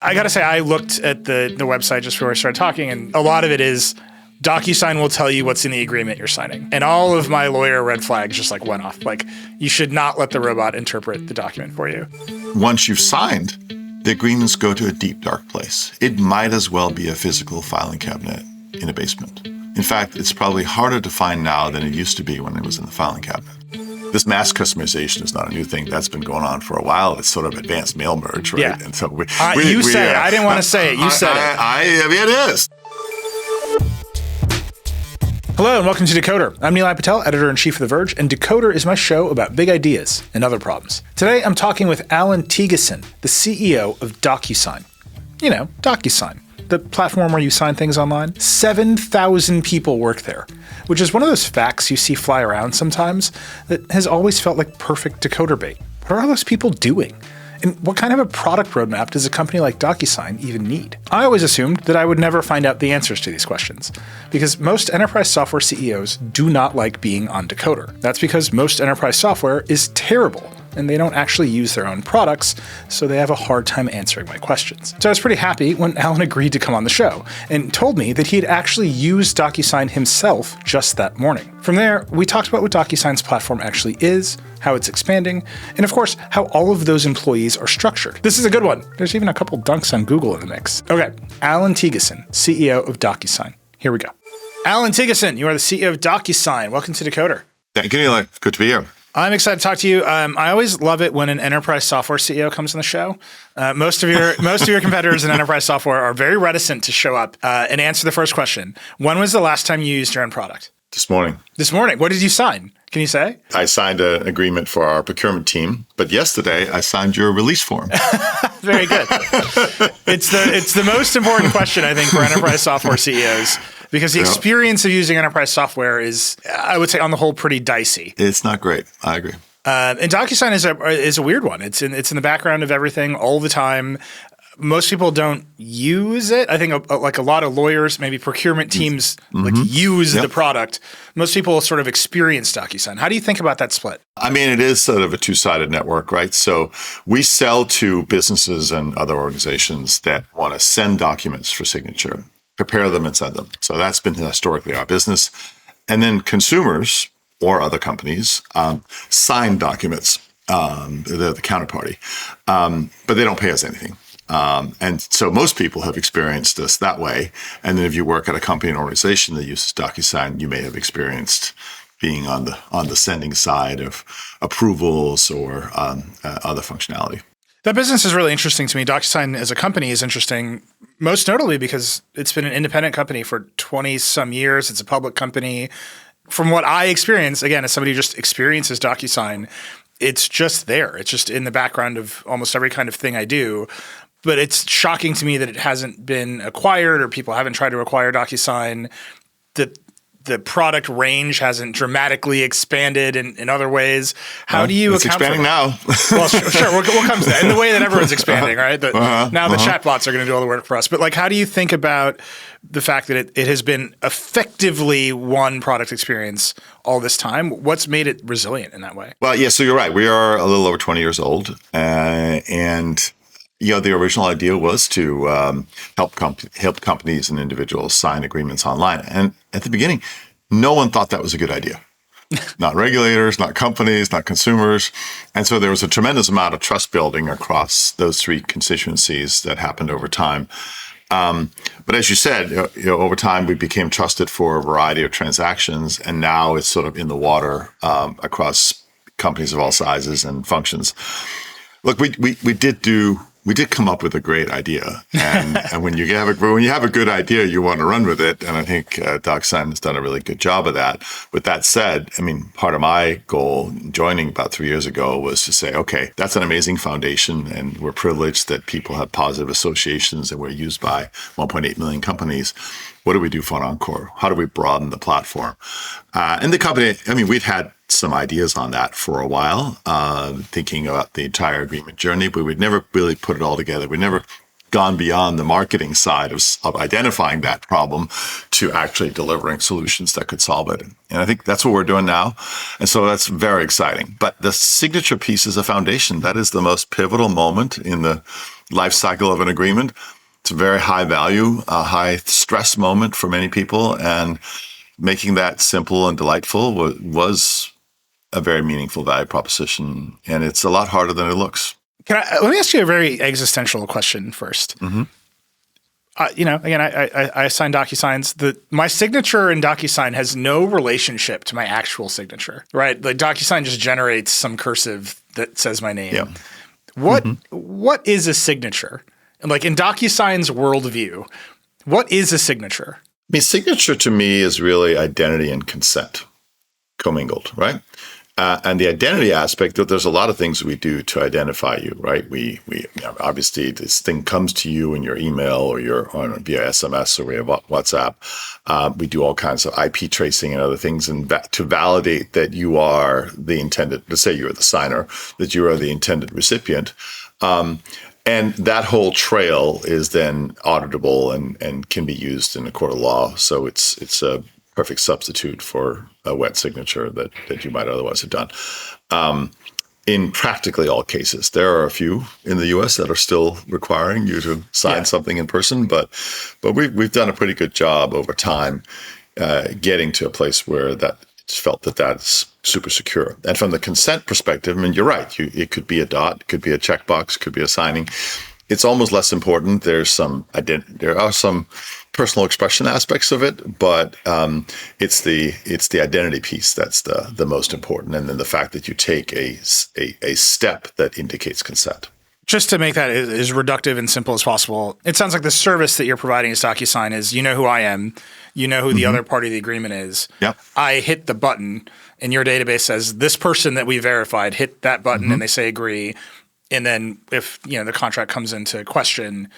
I got to say, I looked at the website just before I started talking, and a lot of it is DocuSign will tell you what's in the agreement you're signing. And all of my lawyer red flags just like went off. Like, you should not let the robot interpret the document for you. Once you've signed, the agreements go to a deep, dark place. It might as well be a physical filing cabinet in a basement. In fact, it's probably harder to find now than it used to be when it was in the filing cabinet. This mass customization is not a new thing. That's been going on for a while. It's sort of advanced mail merge, right? Yeah. And so you said it. I didn't want to say it. You said it. I mean, it is. Hello and welcome to Decoder. I'm Nilay Patel, editor-in-chief of The Verge, and Decoder is my show about big ideas and other problems. Today, I'm talking with Allan Thygesen, the CEO of Docusign. You know, Docusign, the platform where you sign things online. 7,000 people work there, which is one of those facts you see fly around sometimes that has always felt like perfect Decoder bait. What are all those people doing? And what kind of a product roadmap does a company like DocuSign even need? I always assumed that I would never find out the answers to these questions, because most enterprise software CEOs do not like being on Decoder. That's because most enterprise software is terrible, and they don't actually use their own products, so they have a hard time answering my questions. So I was pretty happy when Allan agreed to come on the show, and told me that he had actually used DocuSign himself just that morning. From there, we talked about what DocuSign's platform actually is, how it's expanding, and of course, how all of those employees are structured. This is a good one. There's even a couple dunks on Google in the mix. Okay, Allan Thygesen, CEO of Docusign. Here we go. Allan Thygesen, you are the CEO of Docusign. Welcome to Decoder. Thank you, Nilay. Good to be here. I'm excited to talk to you. I always love it when an enterprise software CEO comes on the show. Most of your competitors in enterprise software are very reticent to show up and answer the first question. When was the last time you used your own product? This morning. This morning. What did you sign? Can you say? I signed an agreement for our procurement team, but yesterday I signed your release form. Very good. It's the most important question, I think, for enterprise software CEOs, because the experience of using enterprise software is, I would say, on the whole, pretty dicey. It's not great. I agree. And DocuSign is a weird one. It's in the background of everything all the time. Most people don't use it. I think like a lot of lawyers, maybe procurement teams, use the product. Most people sort of experience DocuSign. How do you think about that split? I mean, it is sort of a two-sided network, right? So we sell to businesses and other organizations that want to send documents for signature, prepare them and send them. So that's been historically our business. And then consumers or other companies sign documents. They're the counterparty, but they don't pay us anything. And so most people have experienced us that way. And then if you work at a company and organization that uses DocuSign, you may have experienced being on the sending side of approvals or other functionality. That business is really interesting to me. DocuSign as a company is interesting, most notably because it's been an independent company for 20 some years. It's a public company. From what I experience, again, as somebody who just experiences DocuSign, it's just there. It's just in the background of almost every kind of thing I do. But it's shocking to me that it hasn't been acquired or people haven't tried to acquire DocuSign. The product range hasn't dramatically expanded in other ways. How do you account for that? It's expanding now. Well, sure. We'll come to that. In the way that everyone's expanding, right? Now the chatbots are going to do all the work for us. But like, how do you think about the fact that it has been effectively one product experience all this time? What's made it resilient in that way? Well, yeah, so you're right. We are a little over 20 years old. And the original idea was to help companies and individuals sign agreements online. And at the beginning, no one thought that was a good idea. Not regulators, not companies, not consumers. And so there was a tremendous amount of trust building across those three constituencies that happened over time. But as you said, over time, we became trusted for a variety of transactions. And now it's sort of in the water across companies of all sizes and functions. Look, we did come up with a great idea, and when you have a good idea, you want to run with it. And I think DocuSign has done a really good job of that. With that said, I mean, part of my goal in joining about 3 years ago was to say, okay, that's an amazing foundation, and we're privileged that people have positive associations and we're used by 1.8 million companies. What do we do for an encore? How do we broaden the platform? And the company, I mean, we'd had some ideas on that for a while, thinking about the entire agreement journey, but we'd never really put it all together. We'd never gone beyond the marketing side of identifying that problem to actually delivering solutions that could solve it. And I think that's what we're doing now. And so that's very exciting. But the signature piece is a foundation. That is the most pivotal moment in the life cycle of an agreement. It's a very high value, a high stress moment for many people, and making that simple and delightful was a very meaningful value proposition, and it's a lot harder than it looks. Let me ask you a very existential question first. Again, I sign DocuSigns. My signature in DocuSign has no relationship to my actual signature, right? Like DocuSign just generates some cursive that says my name. Yeah. What is a signature? And like in DocuSign's worldview, what is a signature? I mean, signature to me is really identity and consent commingled, right? And the identity aspect, there's a lot of things we do to identify you, right? We obviously this thing comes to you in your email or via SMS or via WhatsApp. We do all kinds of IP tracing and other things, and to validate that you are the intended. Let's say you're the signer, that you are the intended recipient. And that whole trail is then auditable and can be used in a court of law. So it's a perfect substitute for a wet signature that you might otherwise have done. In practically all cases, there are a few in the U.S. that are still requiring you to sign something in person, but we've done a pretty good job over time getting to a place where that it's felt that that's super secure. And from the consent perspective, I mean, you're right. It could be a dot, it could be a checkbox, it could be a signing. It's almost less important. There are some personal expression aspects of it, but it's the identity piece that's the most important, and then the fact that you take a step that indicates consent. Just to make that as reductive and simple as possible, it sounds like the service that you're providing as DocuSign is, you know who I am, you know who the other party of the agreement is. Yep. I hit the button, and your database says this person that we verified hit that button, and they say agree. And then if the contract comes into question,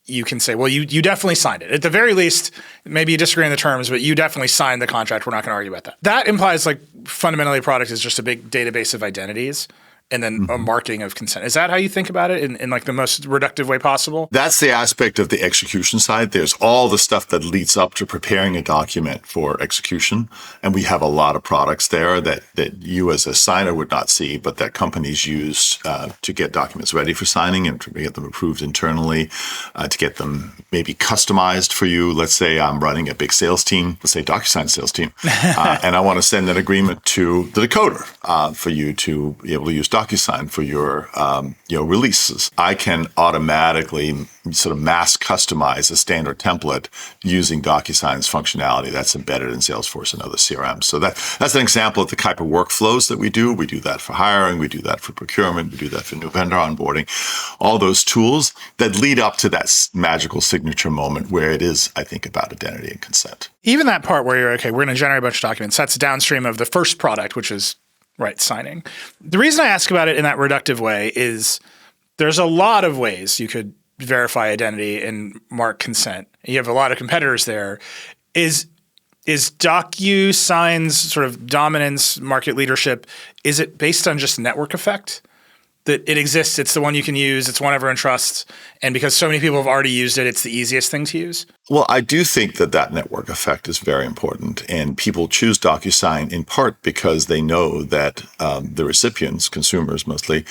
you can say, well, you definitely signed it. At the very least, maybe you disagree on the terms, but you definitely signed the contract. We're not going to argue about that. That implies like fundamentally a product is just a big database of identities and then a marking of consent. Is that how you think about it in like the most reductive way possible? That's the aspect of the execution side. There's all the stuff that leads up to preparing a document for execution. And we have a lot of products there that you as a signer would not see, but that companies use to get documents ready for signing and to get them approved internally, to get them maybe customized for you. Let's say I'm running a big sales team, let's say DocuSign sales team, and I want to send an agreement to the Decoder for you to be able to use DocuSign for your releases. I can automatically sort of mass customize a standard template using DocuSign's functionality that's embedded in Salesforce and other CRMs. So that's an example of the type of workflows that we do. We do that for hiring, we do that for procurement, we do that for new vendor onboarding. All those tools that lead up to that magical signature moment where it is, I think, about identity and consent. Even that part where you're, okay, we're going to generate a bunch of documents, that's downstream of the first product, which is signing. The reason I ask about it in that reductive way is there's a lot of ways you could verify identity and mark consent. You have a lot of competitors there. Is DocuSign's sort of dominance, market leadership, is it based on just network effect? That it exists, it's the one you can use, it's one everyone trusts, and because so many people have already used it, it's the easiest thing to use? Well, I do think that network effect is very important, and people choose DocuSign in part because they know that the recipients, consumers mostly,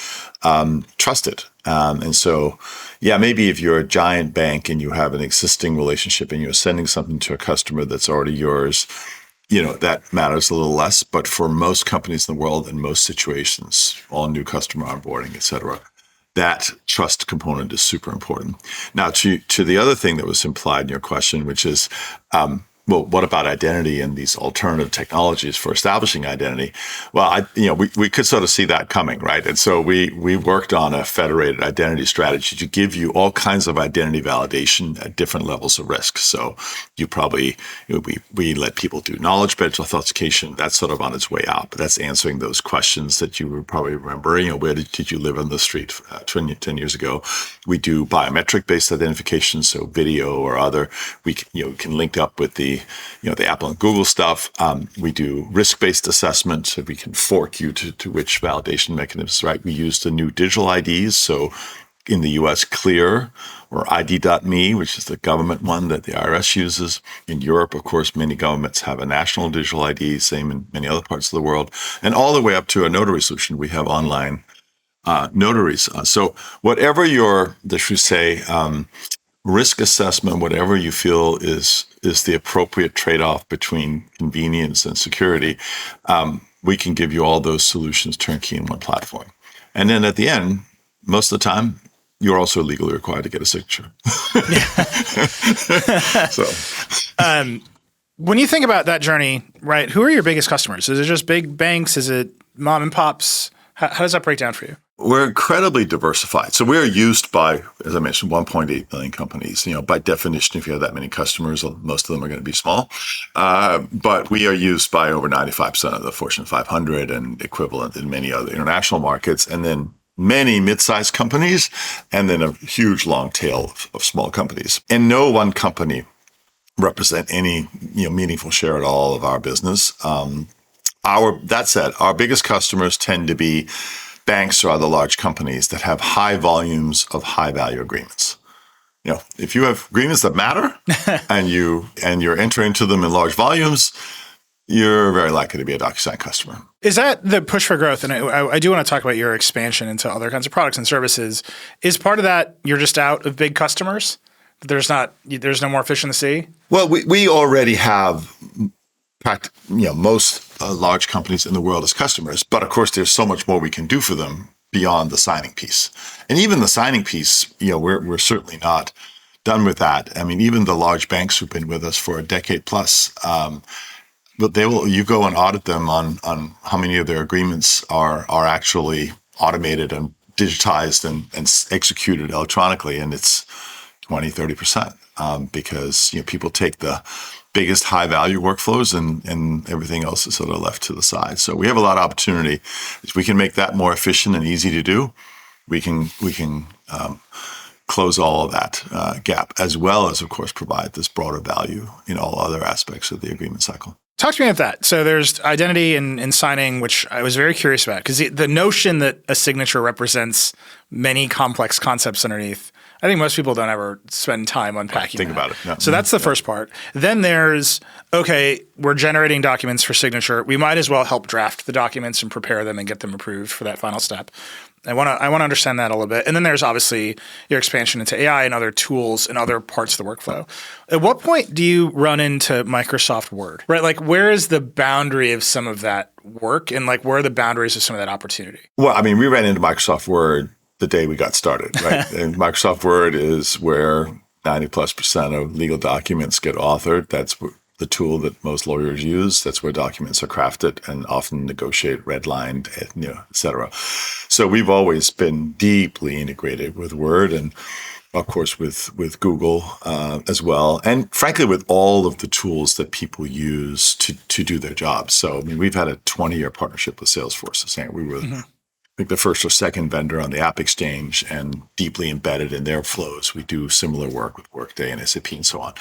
trust it. And so, maybe if you're a giant bank and you have an existing relationship and you're sending something to a customer that's already yours, that matters a little less. But for most companies in the world, in most situations, all new customer onboarding, et cetera, that trust component is super important. Now, to the other thing that was implied in your question, which is, what about identity and these alternative technologies for establishing identity? Well, we could sort of see that coming, right? And so we worked on a federated identity strategy to give you all kinds of identity validation at different levels of risk. So we let people do knowledge-based authentication. That's sort of on its way out, but that's answering those questions that you would probably remember. Where did you live on the street 10 years ago? We do biometric-based identification, so video or other. We can link up with the Apple and Google stuff. We do risk-based assessment, so we can fork you to which validation mechanisms, right? We use the new digital IDs. So in the US, Clear or ID.me, which is the government one that the IRS uses. In Europe, of course, many governments have a national digital ID, same in many other parts of the world. And all the way up to a notary solution, we have online notaries. So whatever your, should say, risk assessment, whatever you feel is the appropriate trade-off between convenience and security, we can give you all those solutions turnkey in one platform. And then at the end, most of the time, you're also legally required to get a signature. So, when you think about that journey, right, who are your biggest customers? Is it just big banks? Is it mom and pops? How does that break down for you? we're incredibly diversified. So we're used by, as I mentioned, 1.8 million companies. By definition, if you have that many customers, most of them are going to be small. But we are used by over 95% of the Fortune 500 and equivalent in many other international markets. And then many mid-sized companies, and then a huge long tail of small companies. And no one company represent any meaningful share at all of our business. That said, our biggest customers tend to be banks or other large companies that have high volumes of high value agreements. If you have agreements that matter and you're entering into them in large volumes, you're very likely to be a Docusign customer. Is that the push for growth? And I do want to talk about your expansion into other kinds of products and services. Is part of that you're just out of big customers? There's no more fish in the sea? Well, we already have most large companies in the world as customers, but of course there's so much more we can do for them beyond the signing piece. And even the signing piece, we're certainly not done with that. I mean, even the large banks who've been with us for a decade plus, but you go and audit them on how many of their agreements are actually automated and digitized and executed electronically, and it's 20-30%, because people take the biggest high value workflows and everything else is sort of left to the side. So we have a lot of opportunity. If we can make that more efficient and easy to do, we can close all of that gap, as well as, of course, provide this broader value in all other aspects of the agreement cycle. Talk to me about that. So there's identity and signing, which I was very curious about, because the notion that a signature represents many complex concepts underneath, I think most people don't ever spend time unpacking Think about it. No. So that's the first part. Then there's, okay, we're generating documents for signature. We might as well help draft the documents and prepare them and get them approved for that final step. I want to understand that a little bit. And then there's obviously your expansion into AI and other tools and other parts of the workflow. At what point do you run into Microsoft Word, right? Like, where is the boundary of some of that work, and like, where are the boundaries of some of that opportunity? Well, I mean, we ran into Microsoft Word the day we got started, right? And Microsoft Word is where 90+% of legal documents get authored. That's the tool that most lawyers use. That's where documents are crafted and often negotiated, redlined, et cetera. So we've always been deeply integrated with Word, and of course with Google as well, and frankly with all of the tools that people use to do their jobs. So I mean, we've had a 20-year partnership with Salesforce. Saying we were, I think, the first or second vendor on the App Exchange, and deeply embedded in their flows. We do similar work with Workday and SAP and so on.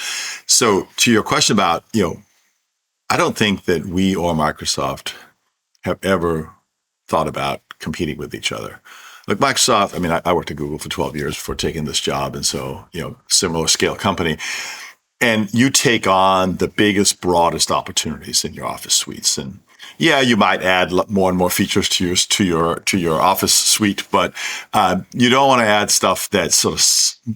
So to your question about, I don't think that we or Microsoft have ever thought about competing with each other. Like Microsoft, I mean, I worked at Google for 12 years before taking this job. And so, similar scale company. And you take on the biggest, broadest opportunities in your Office suites. And yeah, you might add more and more features to your Office suite, but you don't want to add stuff that's sort of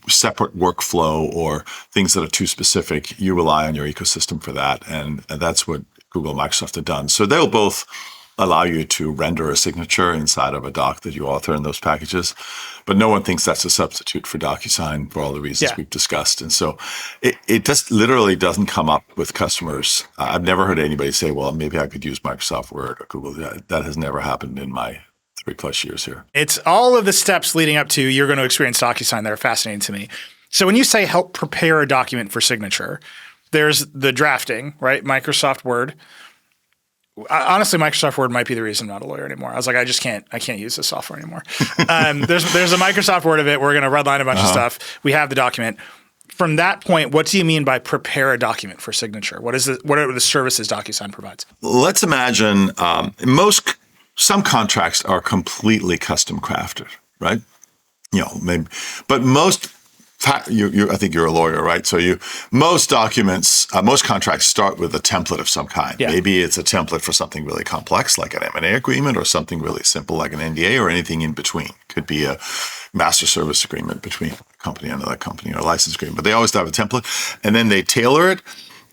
separate workflow or things that are too specific. You rely on your ecosystem for that, and that's what Google and Microsoft have done. So they'll both allow you to render a signature inside of a doc that you author in those packages, but no one thinks that's a substitute for DocuSign for all the reasons we've discussed. And so it just literally doesn't come up with customers. I've never heard anybody say, well, maybe I could use Microsoft Word or Google. That has never happened in my 3+ years here. It's all of the steps leading up to you're going to experience DocuSign that are fascinating to me. So when you say help prepare a document for signature, there's the drafting, right? Microsoft Word. Honestly, Microsoft Word might be the reason I'm not a lawyer anymore. I was like, I can't use this software anymore. There's a Microsoft Word of it. We're going to redline a bunch of stuff. We have the document. From that point, what do you mean by prepare a document for signature? What are the services DocuSign provides? Let's imagine some contracts are completely custom crafted, right? Maybe, but most I think you're a lawyer, right? So most documents, most contracts start with a template of some kind. Yeah. Maybe it's a template for something really complex, like an M&A agreement, or something really simple, like an NDA, or anything in between. Could be a master service agreement between a company and another company, or a license agreement. But they always have a template, and then they tailor it.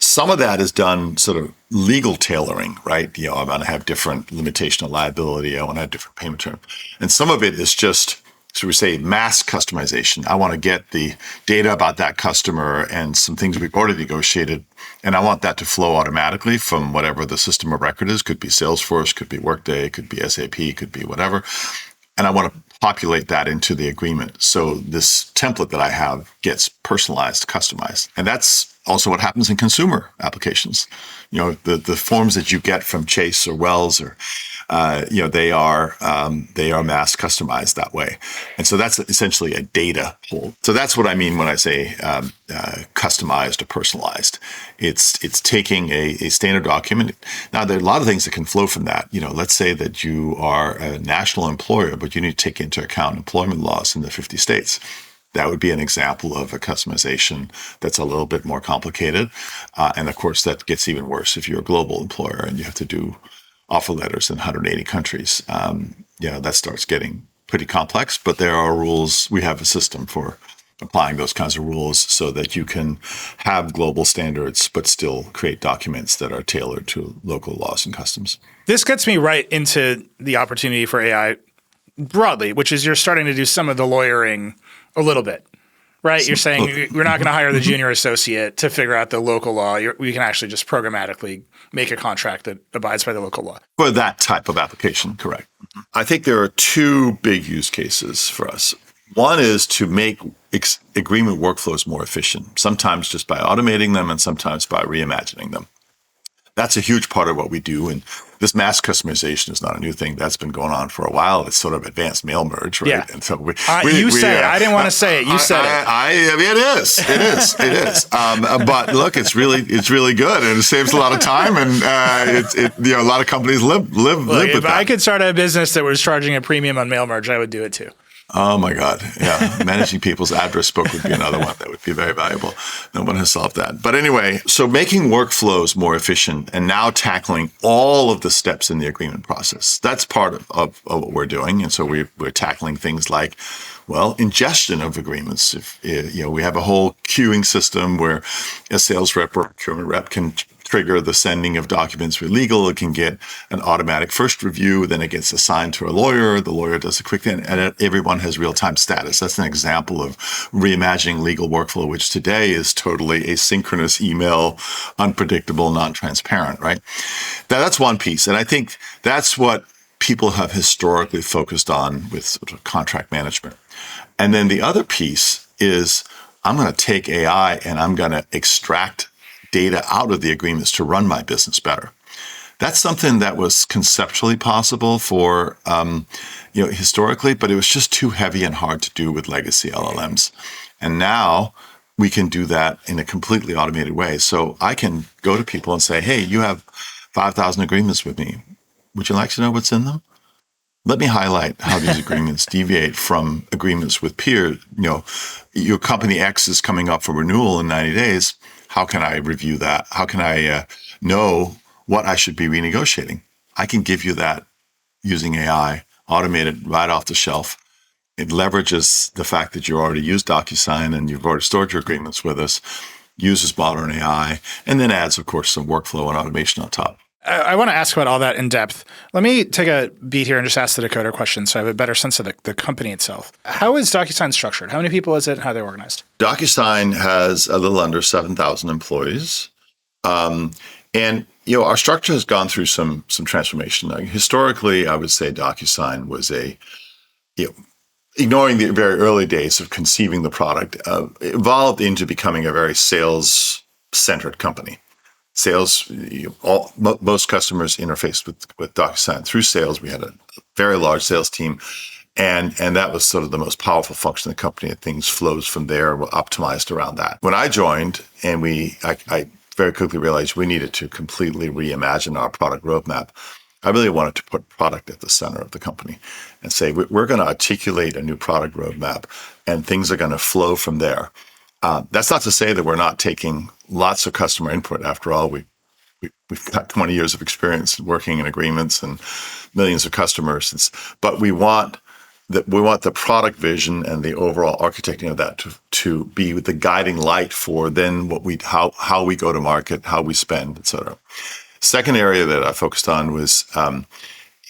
Some of that is done sort of legal tailoring, right? I want to have different limitation of liability. I want to have different payment terms. And some of it is just, so we say, mass customization. I want to get the data about that customer and some things we've already negotiated, and I want that to flow automatically from whatever the system of record is. Could be Salesforce, could be Workday, could be SAP, could be whatever. And I want to populate that into the agreement. So this template that I have gets personalized, customized. And that's also what happens in consumer applications. The forms that you get from Chase or Wells, or they are mass customized that way. And so that's essentially a data pool. So that's what I mean when I say customized or personalized. It's taking a standard document. Now, there are a lot of things that can flow from that. Let's say that you are a national employer, but you need to take into account employment laws in the 50 states. That would be an example of a customization that's a little bit more complicated. And of course, that gets even worse if you're a global employer and you have to do offer letters in 180 countries. That starts getting pretty complex, but there are rules. We have a system for applying those kinds of rules so that you can have global standards, but still create documents that are tailored to local laws and customs. This gets me right into the opportunity for AI broadly, which is you're starting to do some of the lawyering a little bit, right? You're saying we're not going to hire the junior associate to figure out the local law. We can actually just programmatically make a contract that abides by the local law. For that type of application, correct. I think there are two big use cases for us. One is to make agreement workflows more efficient, sometimes just by automating them and sometimes by reimagining them. That's a huge part of what we do. And this mass customization is not a new thing. That's been going on for a while. It's sort of advanced mail merge, right? Yeah. And so you said it. I didn't want to say it. You said it. I mean, it is. But look, it's really good, and it saves a lot of time. And a lot of companies live with that. If I could start a business that was charging a premium on mail merge, I would do it too. Oh my God. Yeah. Managing people's address book would be another one that would be very valuable. No one has solved that. But anyway, so making workflows more efficient and now tackling all of the steps in the agreement process. That's part of what we're doing. And so we're tackling things like, ingestion of agreements. If we have a whole queuing system where a sales rep or procurement rep can trigger the sending of documents with legal. It can get an automatic first review, then it gets assigned to a lawyer. The lawyer does a quick thing, and everyone has real-time status. That's an example of reimagining legal workflow, which today is totally asynchronous email, unpredictable, non-transparent, right? That's one piece. And I think that's what people have historically focused on with sort of contract management. And then the other piece is I'm going to take AI and I'm going to extract data out of the agreements to run my business better. That's something that was conceptually possible for, historically, but it was just too heavy and hard to do with legacy LLMs. And now we can do that in a completely automated way. So I can go to people and say, hey, you have 5,000 agreements with me. Would you like to know what's in them? Let me highlight how these agreements deviate from agreements with peers. Your company X is coming up for renewal in 90 days. How can I review that? How can I know what I should be renegotiating? I can give you that using AI, automated right off the shelf. It leverages the fact that you already use Docusign and you've already stored your agreements with us, uses modern AI, and then adds, of course, some workflow and automation on top. I want to ask about all that in depth. Let me take a beat here and just ask the Decoder question so I have a better sense of the company itself. How is Docusign structured? How many people is it and how are they organized? Docusign has a little under 7,000 employees. And our structure has gone through some transformation. Historically, I would say Docusign was ignoring the very early days of conceiving the product, evolved into becoming a very sales-centered company. Sales, most customers interfaced with Docusign through sales. We had a very large sales team, and that was sort of the most powerful function of the company. And things flows from there, were optimized around that. When I joined, and I very quickly realized we needed to completely reimagine our product roadmap. I really wanted to put product at the center of the company and say, we're going to articulate a new product roadmap and things are going to flow from there. That's not to say that we're not taking lots of customer input. After all, we've got 20 years of experience working in agreements and millions of customers. But we want the product vision and the overall architecting of that to be the guiding light for then how we go to market, how we spend, et cetera. Second area that I focused on was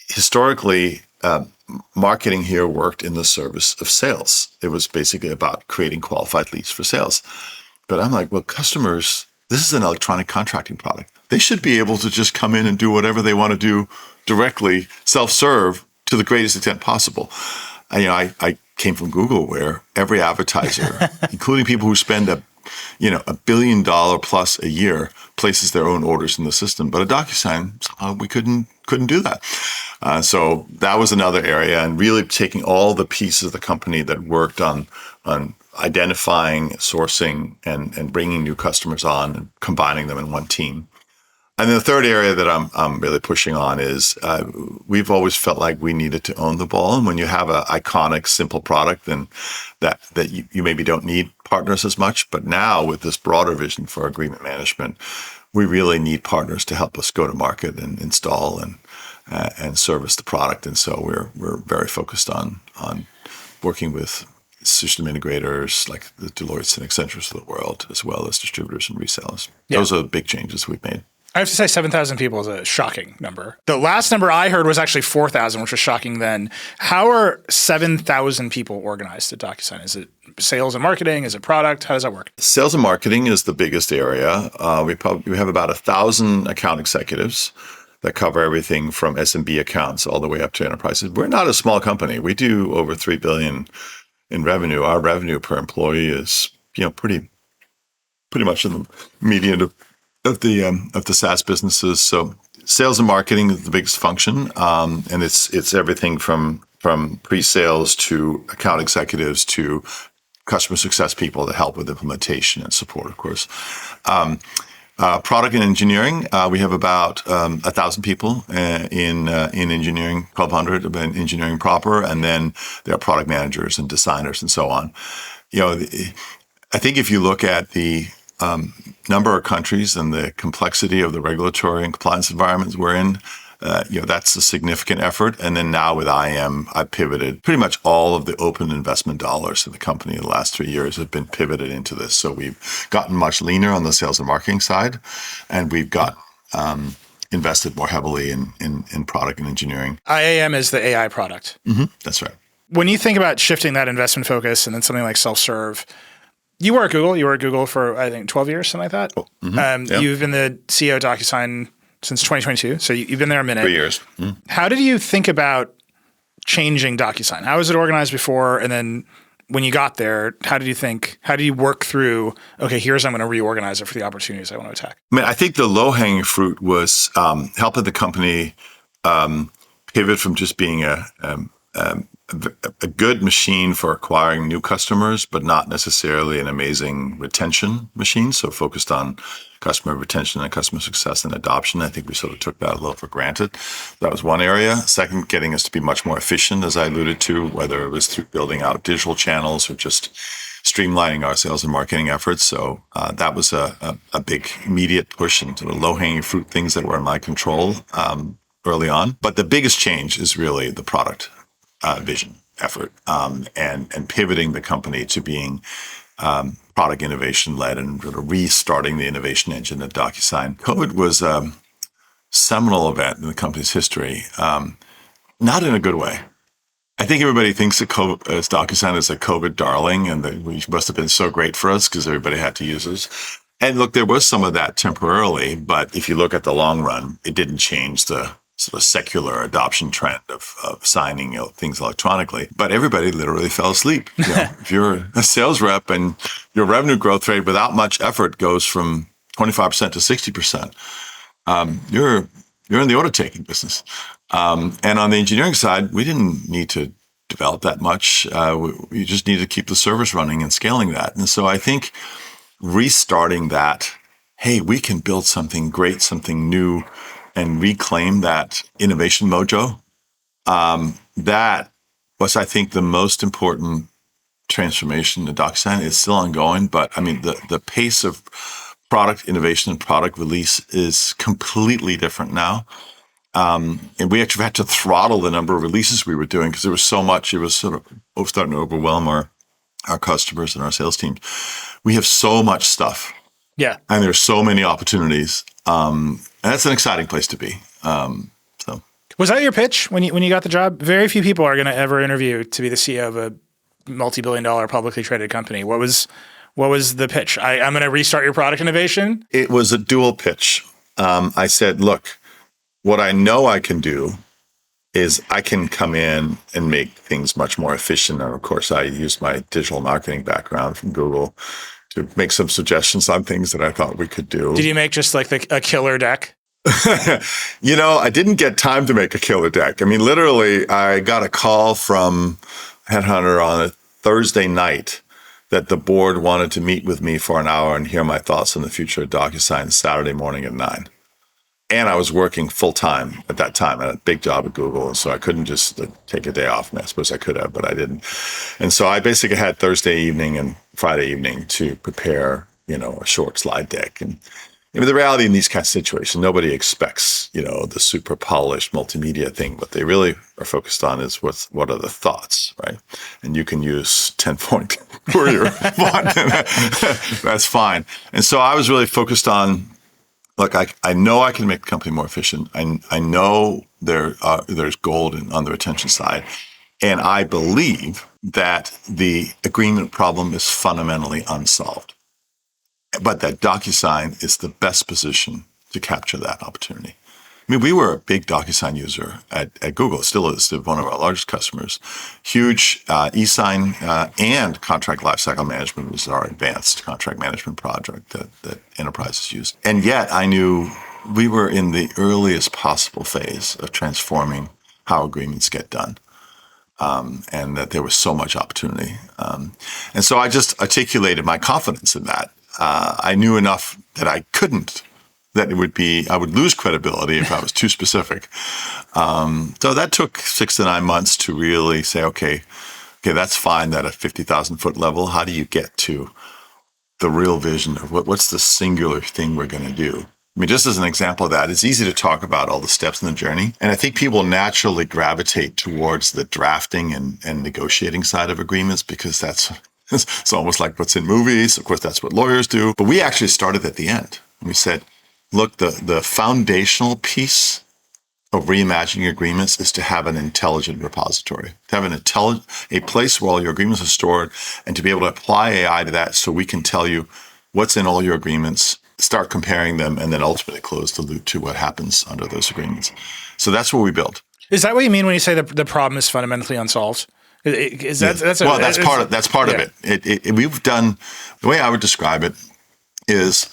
historically, marketing here worked in the service of sales. It was basically about creating qualified leads for sales. But I'm like, well, customers, this is an electronic contracting product. They should be able to just come in and do whatever they want to do directly, self-serve to the greatest extent possible. I came from Google, where every advertiser, including people who spend $1 billion plus a year, places their own orders in the system. But at DocuSign, we couldn't do that. So that was another area, and really taking all the pieces of the company that worked on identifying, sourcing, and bringing new customers on and combining them in one team. And then the third area that I'm really pushing on is we've always felt like we needed to own the ball. And when you have an iconic, simple product, then that you maybe don't need partners as much. But now with this broader vision for agreement management, we really need partners to help us go to market and install and service the product. And so we're very focused on working with system integrators like the Deloittes and Accentures of the world, as well as distributors and resellers. Yeah. Those are the big changes we've made. I have to say 7,000 people is a shocking number. The last number I heard was actually 4,000, which was shocking then. How are 7,000 people organized at DocuSign? Is it sales and marketing? Is it product? How does that work? Sales and marketing is the biggest area. We have about 1,000 account executives that cover everything from SMB accounts all the way up to enterprises. We're not a small company. We do over $3 billion in revenue. Our revenue per employee is pretty much in the median of the SaaS businesses. So sales and marketing is the biggest function, and it's everything from pre-sales to account executives to customer success people that help with implementation and support, of course. Product and engineering, we have about 1,000 people in engineering, 1,200 in engineering proper, and then there are product managers and designers and so on. I think if you look at the number of countries and the complexity of the regulatory and compliance environments we're in, that's a significant effort. And then now with IAM, I pivoted pretty much all of the open investment dollars in the company in the last 3 years have been pivoted into this. So we've gotten much leaner on the sales and marketing side, and we've got invested more heavily in product and engineering. IAM is the AI product. Mm-hmm, that's right. When you think about shifting that investment focus and then something like self-serve, you were at Google. You were at Google for, I think, 12 years, something like that. Oh, mm-hmm. Yeah. You've been the CEO of Docusign since 2022, so you've been there a minute. 3 years. Mm. How did you think about changing Docusign? How was it organized before? And then when you got there, how did you work through, okay, here's how I'm going to reorganize it for the opportunities I want to attack? I think the low-hanging fruit was helping the company pivot from just being a good machine for acquiring new customers, but not necessarily an amazing retention machine. So focused on customer retention and customer success and adoption. I think we sort of took that a little for granted. That was one area. Second, getting us to be much more efficient, as I alluded to, whether it was through building out digital channels or just streamlining our sales and marketing efforts. So that was a big immediate push into the low-hanging fruit, things that were in my control early on. But the biggest change is really the product vision effort and pivoting the company to being product innovation led and sort of restarting the innovation engine at DocuSign. COVID was a seminal event in the company's history, not in a good way. I think everybody thinks that DocuSign is a COVID darling and that we must have been so great for us because everybody had to use us. And look, there was some of that temporarily, but if you look at the long run, it didn't change the sort of secular adoption trend of signing things electronically. But everybody literally fell asleep. If you're a sales rep and your revenue growth rate without much effort goes from 25% to 60%, you're in the order taking business. And on the engineering side, we didn't need to develop that much. We just needed to keep the service running and scaling that. And so I think restarting that, hey, we can build something great, something new, and reclaim that innovation mojo. That was, I think, the most important transformation in DocuSign. It's still ongoing, but I mean, the pace of product innovation and product release is completely different now. And we actually had to throttle the number of releases we were doing because there was so much. It was sort of starting to overwhelm our customers and our sales team. We have so much stuff. Yeah. And there's so many opportunities. And that's an exciting place to be. So was that your pitch when you got the job? Very few people are going to ever interview to be the CEO of a multi-billion-dollar publicly traded company. What was the pitch? I'm going to restart your product innovation? It was a dual pitch. I said, look, what I know I can do is I can come in and make things much more efficient. And of course, I used my digital marketing background from Google to make some suggestions on things that I thought we could do. Did you make just like a killer deck? I didn't get time to make a killer deck. I mean, literally, I got a call from Headhunter on a Thursday night that the board wanted to meet with me for an hour and hear my thoughts on the future of DocuSign Saturday morning at 9. And I was working full time at that time. I had a big job at Google, and so I couldn't just take a day off. I suppose I could have, but I didn't. And so I basically had Thursday evening and Friday evening to prepare, a short slide deck. And the reality in these kinds of situations, nobody expects, the super polished multimedia thing. What they really are focused on is what are the thoughts, right? And you can use 10-point Courier font. That's fine. And so I was really focused on, look, I know I can make the company more efficient. I know there's gold on the retention side. And I believe that the agreement problem is fundamentally unsolved. But that DocuSign is the best position to capture that opportunity. I mean, we were a big DocuSign user at Google. It still is one of our largest customers. Huge e-sign and contract lifecycle management was our advanced contract management project that enterprises use. And yet I knew we were in the earliest possible phase of transforming how agreements get done. And that there was so much opportunity. And so I just articulated my confidence in that. I knew enough that I would lose credibility if I was too specific. So that took 6 to 9 months to really say, okay, that's fine, that at 50,000 foot level, how do you get to the real vision of what's the singular thing we're going to do? I mean, just as an example of that, it's easy to talk about all the steps in the journey. And I think people naturally gravitate towards the drafting and negotiating side of agreements because it's almost like what's in movies. Of course, that's what lawyers do. But we actually started at the end. We said, look, the foundational piece of reimagining agreements is to have an intelligent repository, to have a place where all your agreements are stored and to be able to apply AI to that so we can tell you what's in all your agreements, start comparing them, and then ultimately close the loop to what happens under those agreements. So that's what we built. Is that what you mean when you say the problem is fundamentally unsolved? That's part of it. We've done, the way I would describe it is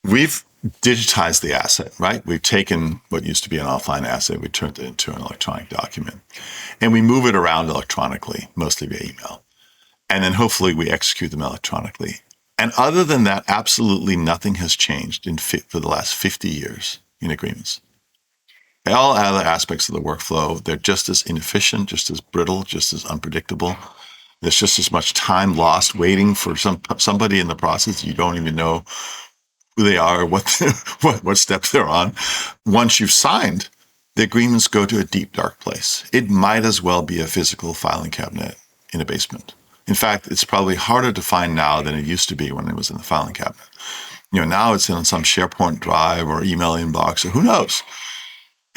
we've digitized the asset, right? We've taken what used to be an offline asset, we turned it into an electronic document, and we move it around electronically, mostly via email. And then hopefully we execute them electronically. And other than that, absolutely nothing has changed for the last 50 years in agreements. All other aspects of the workflow, they're just as inefficient, just as brittle, just as unpredictable. There's just as much time lost waiting for somebody in the process. You don't even know who they are or what steps they're on. Once you've signed, the agreements go to a deep, dark place. It might as well be a physical filing cabinet in a basement. In fact, it's probably harder to find now than it used to be when it was in the filing cabinet. Now it's in some SharePoint drive or email inbox or who knows.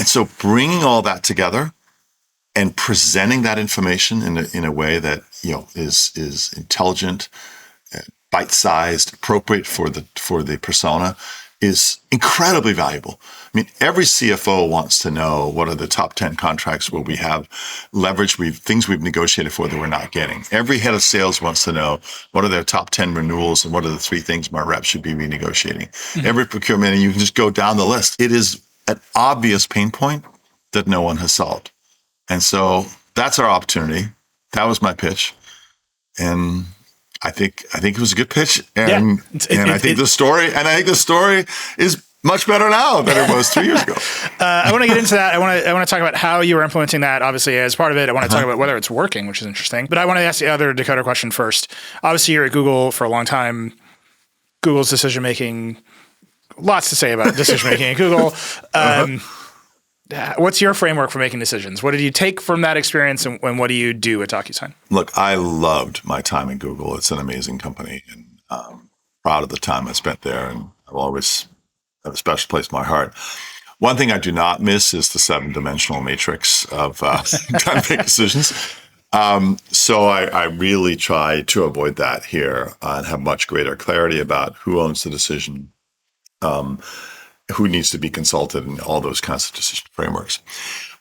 And so bringing all that together and presenting that information in a way that is intelligent, bite-sized, appropriate for the persona is incredibly valuable. I mean, every CFO wants to know what are the top 10 contracts where we have leverage, things we've negotiated for that we're not getting. Every head of sales wants to know what are their top 10 renewals and what are the 3 things my rep should be renegotiating. Mm-hmm. Every procurement, and you can just go down the list. It is an obvious pain point that no one has solved. And so that's our opportunity. That was my pitch. And I think it was a good pitch. And I think the story is much better now than it was 2 years ago. I want to get into that. I want to talk about how you were implementing that. Obviously, as part of it, I want to talk about whether it's working, which is interesting. But I want to ask the other Decoder question first. Obviously, you're at Google for a long time. Google's decision making, lots to say about decision making at Google. What's your framework for making decisions? What did you take from that experience, and what do you do at DocuSign? Look, I loved my time at Google. It's an amazing company, and proud of the time I spent there, and I've always have a special place in my heart. One thing I do not miss is the 7-dimensional matrix of trying to make decisions. So I really try to avoid that here and have much greater clarity about who owns the decision, who needs to be consulted, and all those kinds of decision frameworks.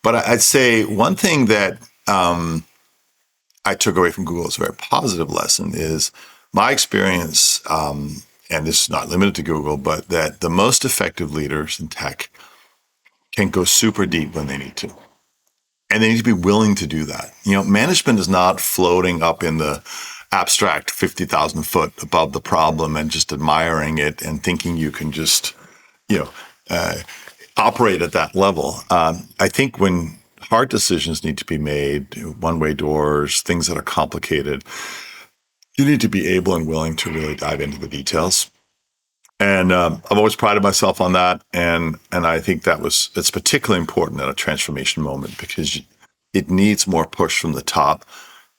But I'd say one thing that I took away from Google as a very positive lesson is my experience, and this is not limited to Google, but that the most effective leaders in tech can go super deep when they need to. And they need to be willing to do that. Management is not floating up in the abstract 50,000 foot above the problem and just admiring it and thinking you can just, operate at that level. I think when hard decisions need to be made, one-way doors, things that are complicated, you need to be able and willing to really dive into the details. And I've always prided myself on that. And I think it's particularly important at a transformation moment because it needs more push from the top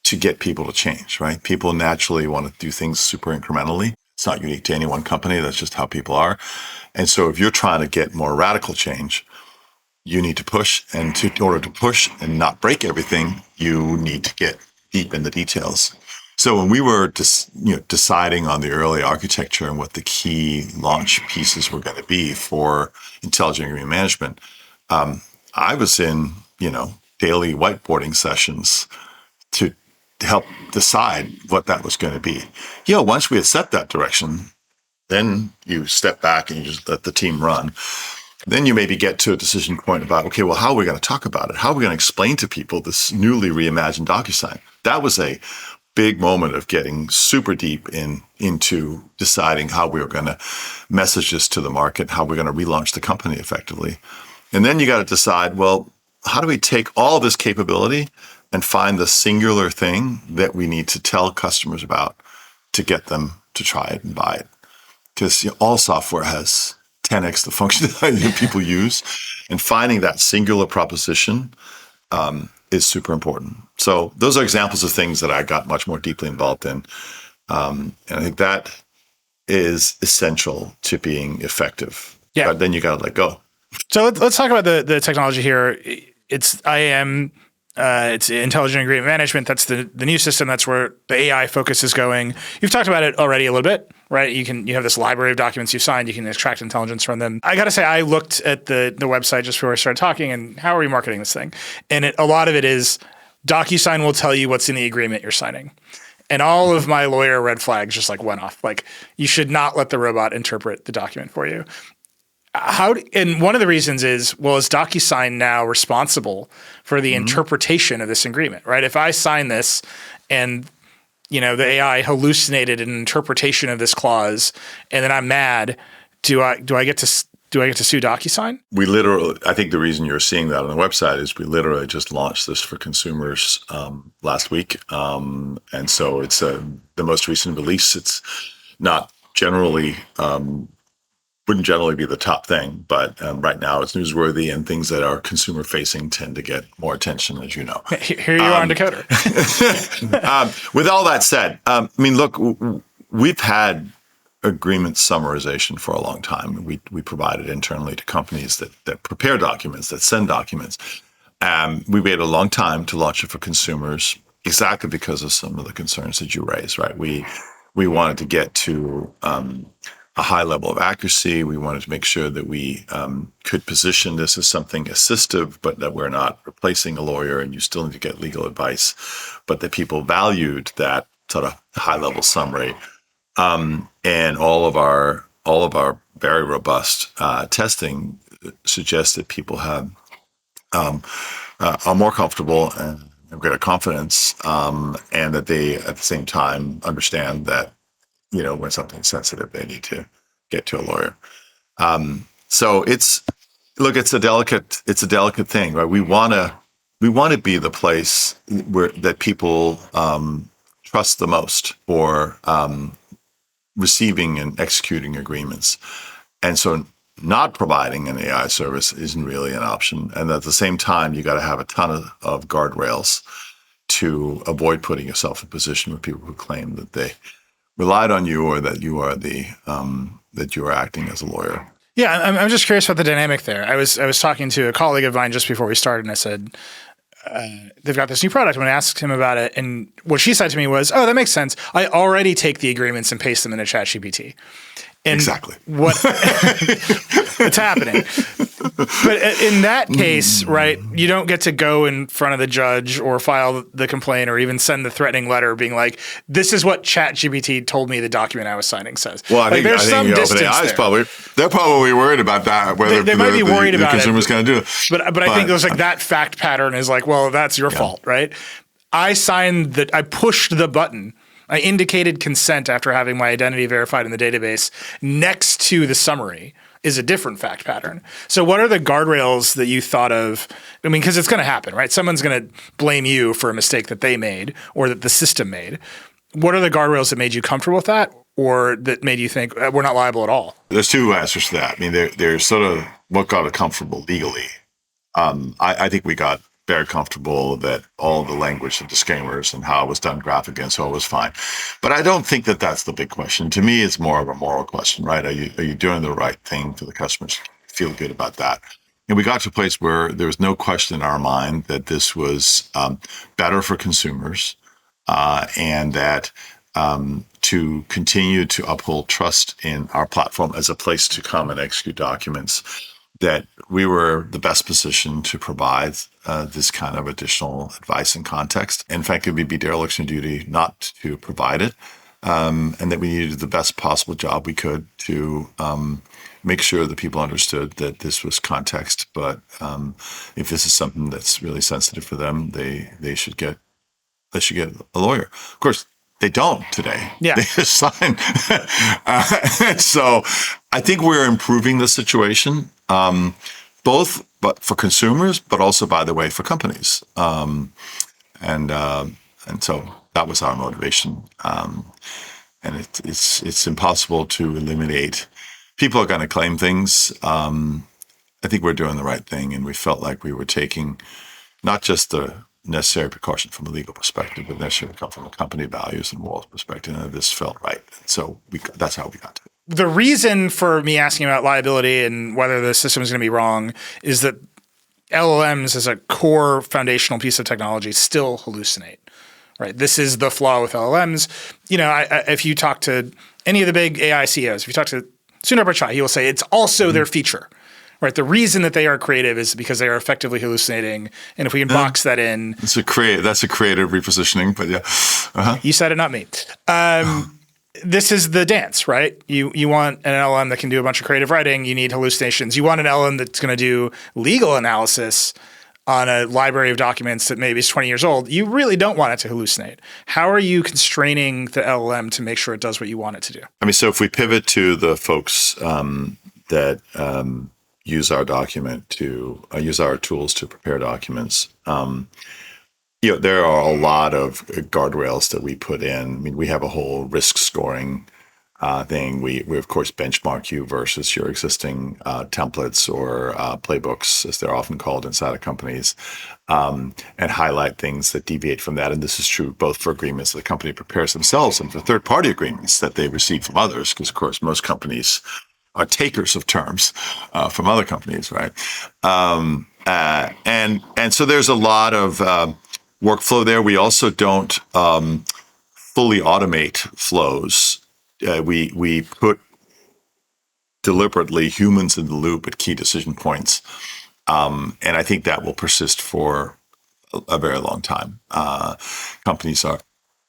to get people to change, right? People naturally want to do things super incrementally. It's not unique to any one company. That's just how people are. And so if you're trying to get more radical change, you need to push. And in order to push and not break everything, you need to get deep in the details. So when we were deciding on the early architecture and what the key launch pieces were going to be for intelligent agreement management, I was in daily whiteboarding sessions to help decide what that was going to be. Once we had set that direction, then you step back and you just let the team run. Then you maybe get to a decision point about, okay, well, how are we going to talk about it? How are we going to explain to people this newly reimagined DocuSign? That was a big moment of getting super deep into deciding how we were going to message this to the market, how we're going to relaunch the company effectively. And then you got to decide, well, how do we take all this capability and find the singular thing that we need to tell customers about to get them to try it and buy it? Because all software has 10x the functionality that people use, and finding that singular proposition is super important. So those are examples of things that I got much more deeply involved in. And I think that is essential to being effective. Yeah. But then you got to let go. So let's talk about the technology here. It's intelligent agreement management. That's the new system. That's where the AI focus is going. You've talked about it already a little bit, right? You have this library of documents you've signed. You can extract intelligence from them. I got to say, I looked at the website just before I started talking, and how are we marketing this thing? And a lot of it is DocuSign will tell you what's in the agreement you're signing. And all of my lawyer red flags just went off. You should not let the robot interpret the document for you. And one of the reasons is, is DocuSign now responsible for the interpretation of this agreement, right? If I sign this and, the AI hallucinated an interpretation of this clause and then I'm mad, do I get to sue DocuSign? I think the reason you're seeing that on the website is we literally just launched this for consumers last week. And so it's the most recent release. It's not generally wouldn't generally be the top thing, but right now it's newsworthy, and things that are consumer facing tend to get more attention, as you know. Here you are on Decoder. With all that said, look, we've had agreement summarization for a long time. We provide it internally to companies that prepare documents, that send documents. We waited a long time to launch it for consumers, exactly because of some of the concerns that you raised, right? We wanted to get to a high level of accuracy. We wanted to make sure that we could position this as something assistive, but that we're not replacing a lawyer and you still need to get legal advice, but that people valued that sort of high level summary. And all of our very robust testing suggests that people are more comfortable and have greater confidence, and that they at the same time understand that when something's sensitive, they need to get to a lawyer. So it's a delicate thing, right? We want to be the place that people trust the most for receiving and executing agreements. And so not providing an AI service isn't really an option. And at the same time, you got to have a ton of guardrails to avoid putting yourself in a position where people who claim that they relied on you or that you are that you are acting as a lawyer. Yeah, I'm just curious about the dynamic there. I was talking to a colleague of mine just before we started, and I said, they've got this new product. When I asked him about it, and what she said to me was, "Oh, that makes sense. I already take the agreements and paste them into ChatGPT." And exactly. What it's happening. But in that case, right, you don't get to go in front of the judge or file the complaint or even send the threatening letter being like, this is what ChatGPT told me the document I was signing says. Well, I think there's some distance there. They're probably worried about that, whether they might be worried about the consumer's going to do it. But I think there's like that fact pattern is like, well, that's your fault, right? I pushed the button. I indicated consent after having my identity verified in the database next to the summary is a different fact pattern. So what are the guardrails that you thought of? I mean, because it's going to happen, right? Someone's going to blame you for a mistake that they made or that the system made. What are the guardrails that made you comfortable with that or that made you think we're not liable at all? There's two answers to that. I mean, there's sort of what got it comfortable legally. I think we got very comfortable that all the language and disclaimers and how it was done graphically and so it was fine. But I don't think that that's the big question. To me, it's more of a moral question, right? Are you doing the right thing for the customers? Feel good about that. And we got to a place where there was no question in our mind that this was better for consumers and that to continue to uphold trust in our platform as a place to come and execute documents, that we were the best position to provide this kind of additional advice and context. In fact, it would be dereliction of duty not to provide it, and that we needed the best possible job we could to make sure that people understood that this was context. But if this is something that's really sensitive for them, they should get a lawyer. Of course, they don't today. Yeah. They just sign. So I think we're improving the situation, both but for consumers, but also, by the way, for companies. And so that was our motivation. And it's impossible to eliminate. People are going to claim things. I think we're doing the right thing, and we felt like we were taking not just the necessary precaution from a legal perspective, but necessary come from a company values and morals perspective, and this felt right. So that's how we got to it. The reason for me asking about liability and whether the system is going to be wrong is that LLMs as a core foundational piece of technology still hallucinate, right? This is the flaw with LLMs. If you talk to any of the big AI CEOs, if you talk to Sundar Pichai, he will say it's also their feature, right? The reason that they are creative is because they are effectively hallucinating. And if we can box that in. That's a creative repositioning, but yeah. Uh-huh. You said it, not me. This is the dance, right? You want an LLM that can do a bunch of creative writing. You need hallucinations. You want an LLM that's going to do legal analysis on a library of documents that maybe is 20 years old. You really don't want it to hallucinate. How are you constraining the LLM to make sure it does what you want it to do? I mean, so if we pivot to the folks that use our document to use our tools to prepare documents, there are a lot of guardrails that we put in. I mean, we have a whole risk scoring thing. We of course benchmark you versus your existing templates or playbooks, as they're often called inside of companies, and highlight things that deviate from that. And this is true both for agreements that the company prepares themselves and for third-party agreements that they receive from others, because of course most companies are takers of terms from other companies, right? And so there's a lot of workflow there. We also don't fully automate flows. We put deliberately humans in the loop at key decision points, and I think that will persist for a very long time. Companies are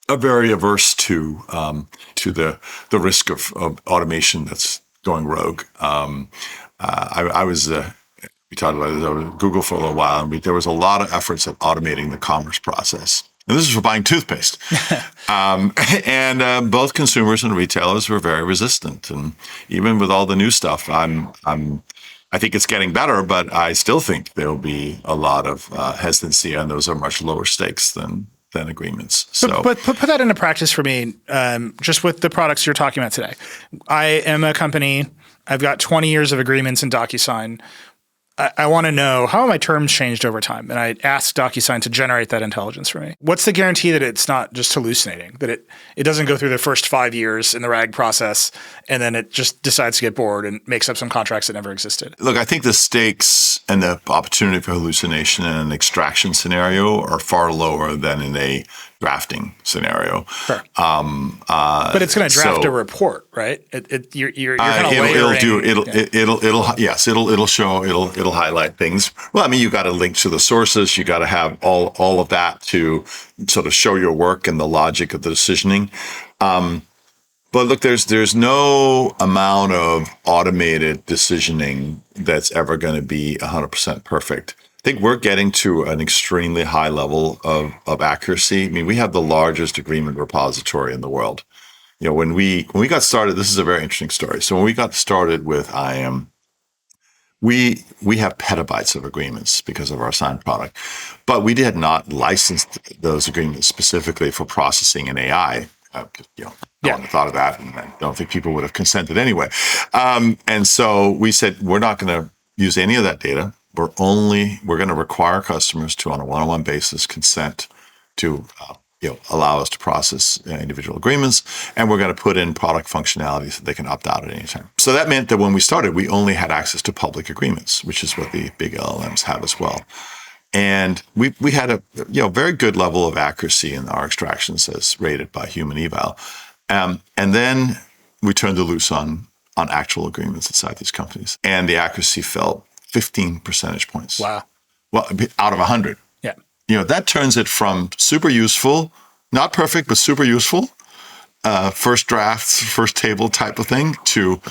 very averse to the risk of automation that's going rogue. We talked about this. I was at Google for a little while, and there was a lot of efforts at automating the commerce process. And this is for buying toothpaste. and both consumers and retailers were very resistant. And even with all the new stuff, I think it's getting better, but I still think there will be a lot of hesitancy, and those are much lower stakes than agreements. So, but put that into practice for me, just with the products you're talking about today. I am a company. I've got 20 years of agreements in DocuSign. I want to know, how have my terms changed over time? And I ask DocuSign to generate that intelligence for me. What's the guarantee that it's not just hallucinating, that it doesn't go through the first 5 years in the RAG process and then it just decides to get bored and makes up some contracts that never existed? Look, I think the stakes and the opportunity for hallucination in an extraction scenario are far lower than in a drafting scenario. Sure. But it's going to draft a report, right? You're going to layer it'll highlight things. Well, I mean, you got to link to the sources. You got to have all of that to sort of show your work and the logic of the decisioning. But look, there's no amount of automated decisioning that's ever going to be 100% perfect. I think we're getting to an extremely high level of accuracy. I mean, we have the largest agreement repository in the world. When we got started, this is a very interesting story. So when we got started with IAM, we have petabytes of agreements because of our signed product, but we did not license those agreements specifically for processing and AI. No one thought of that, and I don't think people would have consented anyway. And so we said, we're not going to use any of that data. We're going to require customers to, on a one-on-one basis, consent to allow us to process individual agreements, and we're going to put in product functionality so they can opt out at any time. So that meant that when we started, we only had access to public agreements, which is what the big LLMs have as well. And we had a very good level of accuracy in our extractions as rated by human eval. And then we turned the loose on actual agreements inside these companies, and the accuracy fell 15 percentage points. Wow. Well, out of 100. Yeah. That turns it from super useful, not perfect, but super useful, first drafts, first table type of thing, to,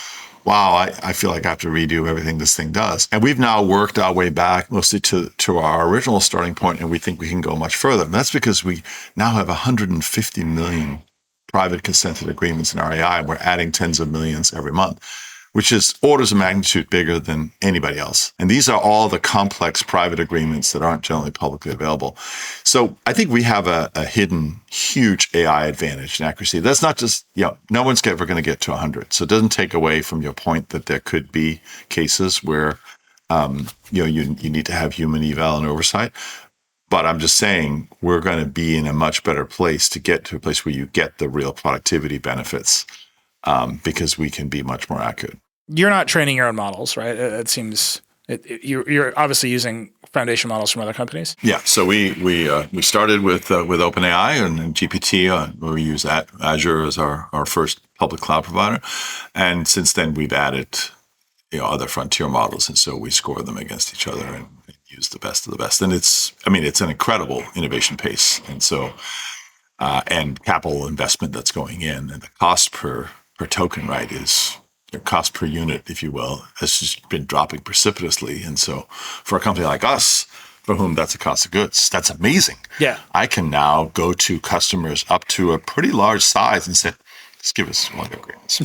wow, I feel like I have to redo everything this thing does. And we've now worked our way back mostly to our original starting point, and we think we can go much further. And that's because we now have 150 million private consented agreements in our AI, and we're adding tens of millions every month, which is orders of magnitude bigger than anybody else. And these are all the complex private agreements that aren't generally publicly available. So I think we have a hidden huge AI advantage in accuracy. That's not just, no one's ever going to get to 100. So it doesn't take away from your point that there could be cases where, you need to have human eval and oversight. But I'm just saying we're going to be in a much better place to get to a place where you get the real productivity benefits, because we can be much more accurate. You're not training your own models, right? It seems you're obviously using foundation models from other companies. Yeah. So we started with OpenAI and GPT. We use that. Azure as our first public cloud provider, and since then we've added other frontier models, and so we score them against each other and use the best of the best. And it's an incredible innovation pace, and so and capital investment that's going in, and the cost per token, right, is your cost per unit, if you will, has just been dropping precipitously. And so for a company like us, for whom that's a cost of goods, that's amazing. Yeah. I can now go to customers up to a pretty large size and say, just give us one agreement.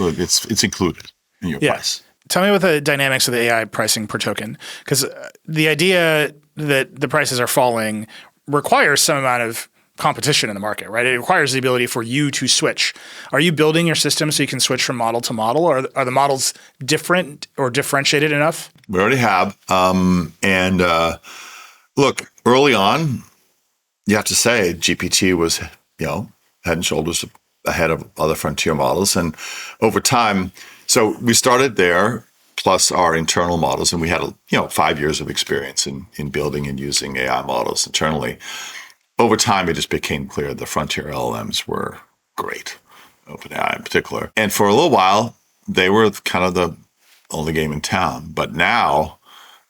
It's included in your price. Tell me what the dynamics of the AI pricing per token, because the idea that the prices are falling requires some amount of competition in the market, right? It requires the ability for you to switch. Are you building your system so you can switch from model to model, or are the models different or differentiated enough? We already have. Look, early on, you have to say GPT was, head and shoulders ahead of other frontier models. And over time, so we started there, plus our internal models, and we had 5 years of experience in building and using AI models internally. Over time, it just became clear the frontier LLMs were great, OpenAI in particular. And for a little while, they were kind of the only game in town. But now